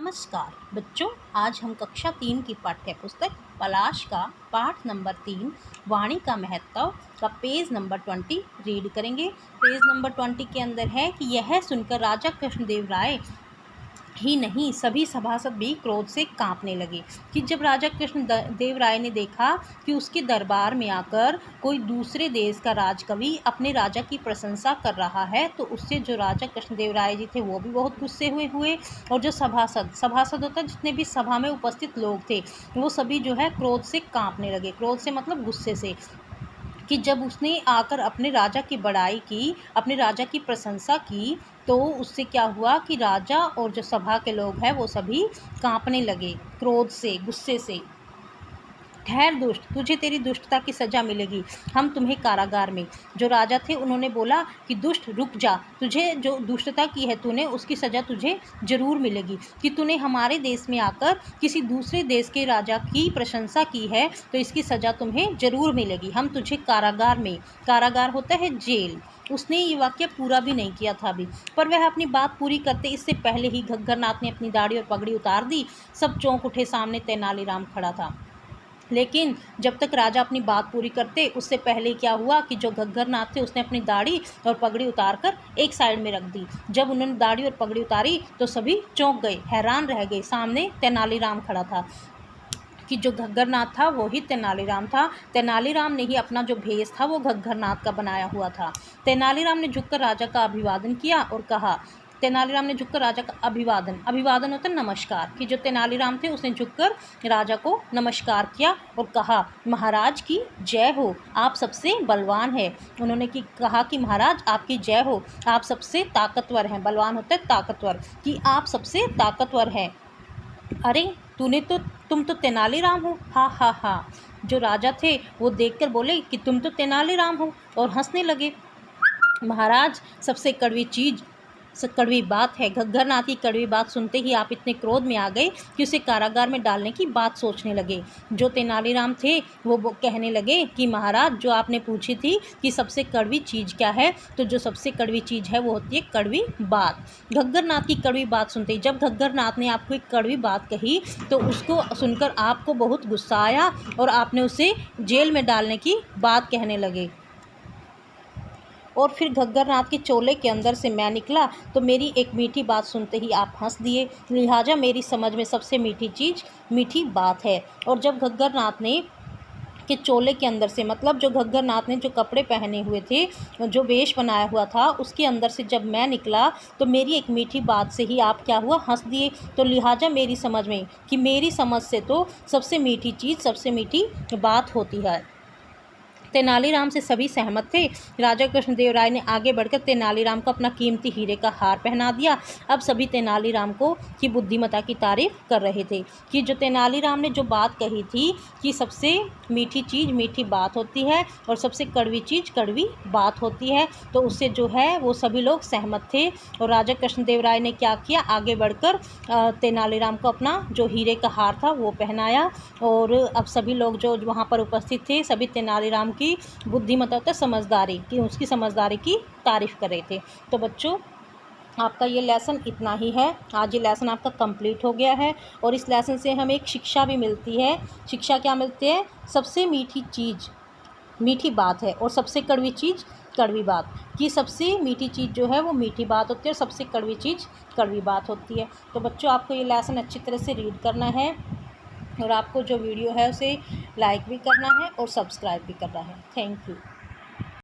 नमस्कार बच्चों, आज हम कक्षा 3 की पाठ्य पुस्तक पलाश का पाठ नंबर 3 वाणी का महत्व का पेज नंबर 20 रीड करेंगे। पेज नंबर 20 के अंदर है कि यह सुनकर राजा कृष्णदेव राय ही नहीं सभी सभासद भी क्रोध से कांपने लगे कि जब राजा कृष्णदेव राय ने देखा कि उसके दरबार में आकर कोई दूसरे देश का राजकवि अपने राजा की प्रशंसा कर रहा है, तो उससे जो राजा कृष्णदेव राय जी थे वो भी बहुत गुस्से हुए और जो सभासद होता है, जितने भी सभा में उपस्थित लोग थे, वो सभी जो है क्रोध से कांपने लगे। क्रोध से मतलब गुस्से से, कि जब उसने आकर अपने राजा की बड़ाई की, अपने राजा की प्रशंसा की, तो उससे क्या हुआ कि राजा और जो सभा के लोग हैं वो सभी कांपने लगे क्रोध से, गुस्से से। ठहर दुष्ट, तुझे तेरी दुष्टता की सज़ा मिलेगी, हम तुम्हें कारागार में। जो राजा थे उन्होंने बोला कि दुष्ट रुक जा, तुझे जो दुष्टता की है तूने, उसकी सज़ा तुझे ज़रूर मिलेगी। कि तूने हमारे देश में आकर किसी दूसरे देश के राजा की प्रशंसा की है, तो इसकी सज़ा तुम्हें ज़रूर मिलेगी, हम तुझे कारागार में। कारागार होता है जेल। उसने ये वाक्य पूरा भी नहीं किया था अभी, पर वह अपनी बात पूरी करते इससे पहले ही घग्गरनाथ ने अपनी दाढ़ी और पगड़ी उतार दी। सब चौंक उठे, सामने तेनालीराम खड़ा था। लेकिन जब तक राजा अपनी बात पूरी करते, उससे पहले क्या हुआ कि जो घग्गरनाथ थे उसने अपनी दाढ़ी और पगड़ी उतारकर एक साइड में रख दी। जब उन्होंने दाढ़ी और पगड़ी उतारी तो सभी चौंक गए, हैरान रह गए। सामने तेनालीराम खड़ा था कि जो घग्गरनाथ था वो ही तेनालीराम था। तेनालीराम ने ही अपना जो भेष था वो घग्गरनाथ का बनाया हुआ था। तेनालीराम ने झुककर राजा का अभिवादन किया और कहा, तेनालीराम ने झुककर राजा का अभिवादन होता है नमस्कार, कि जो तेनालीराम थे उसने झुककर राजा को नमस्कार किया और कहा, महाराज की जय हो, आप सबसे बलवान है। उन्होंने कहा कि महाराज आपकी जय हो, आप सबसे ताकतवर हैं। बलवान होता है ताकतवर, कि आप सबसे ताकतवर हैं। अरे तुम तो तेनालीराम हो, हा हा हा। जो राजा थे वो देखकर बोले कि तुम तो तेनालीराम हो, और हंसने लगे। महाराज सबसे कड़वी बात है। घग्गरनाथ की कड़वी बात सुनते ही आप इतने क्रोध में आ गए कि उसे कारागार में डालने की बात सोचने लगे। जो तेनालीराम थे वो कहने लगे कि महाराज, जो आपने पूछी थी कि सबसे कड़वी चीज़ क्या है, तो जो सबसे कड़वी चीज़ है वो होती है कड़वी बात। घग्गरनाथ की कड़वी बात सुनते ही, जब घग्गरनाथ ने आपको एक कड़वी बात कही तो उसको सुनकर आपको बहुत गुस्सा आया और आपने उसे जेल में डालने की बात कहने लगे। और फिर घग्गरनाथ के चोले के अंदर से मैं निकला तो मेरी एक मीठी बात सुनते ही आप हंस दिए, लिहाजा मेरी समझ में सबसे मीठी चीज़ मीठी बात है। और जब घग्गरनाथ ने के चोले के अंदर से, मतलब जो घग्गरनाथ ने जो कपड़े पहने हुए थे, जो वेश बनाया हुआ था, उसके अंदर से जब मैं निकला तो मेरी एक मीठी बात से ही आप क्या हुआ, हंस दिए। तो लिहाजा मेरी समझ में, कि मेरी समझ से तो सबसे मीठी चीज़ सबसे मीठी बात होती है। तेनालीराम से सभी सहमत थे। राजा कृष्णदेव राय ने आगे बढ़कर तेनालीराम को अपना कीमती हीरे का हार पहना दिया। अब सभी तेनालीराम को की बुद्धिमत्ता की तारीफ कर रहे थे, कि जो तेनालीराम ने जो बात कही थी कि सबसे मीठी चीज़ मीठी बात होती है और सबसे कड़वी चीज़ कड़वी बात होती है, तो उससे जो है वो सभी लोग सहमत थे। और राजा कृष्णदेव राय ने क्या किया, आगे बढ़कर तेनालीराम को अपना जो हीरे का हार था वो पहनाया। और अब सभी लोग जो वहाँ पर उपस्थित थे, सभी तेनालीराम की बुद्धिमत्ता, समझदारी की, उसकी समझदारी की तारीफ कर रहे थे। तो बच्चों, आपका ये लेसन इतना ही है। आज ये लेसन आपका कंप्लीट हो गया है और इस लेसन से हमें एक शिक्षा भी मिलती है। शिक्षा क्या मिलती है? सबसे मीठी चीज़ मीठी बात है और सबसे कड़वी चीज़ कड़वी बात। कि सबसे मीठी चीज़ जो है वो मीठी बात होती है और सबसे कड़वी चीज़ कड़वी बात होती है। तो बच्चों, आपको ये लेसन अच्छी तरह से रीड करना है और आपको जो वीडियो है उसे लाइक भी करना है और सब्सक्राइब भी करना है। Thank you.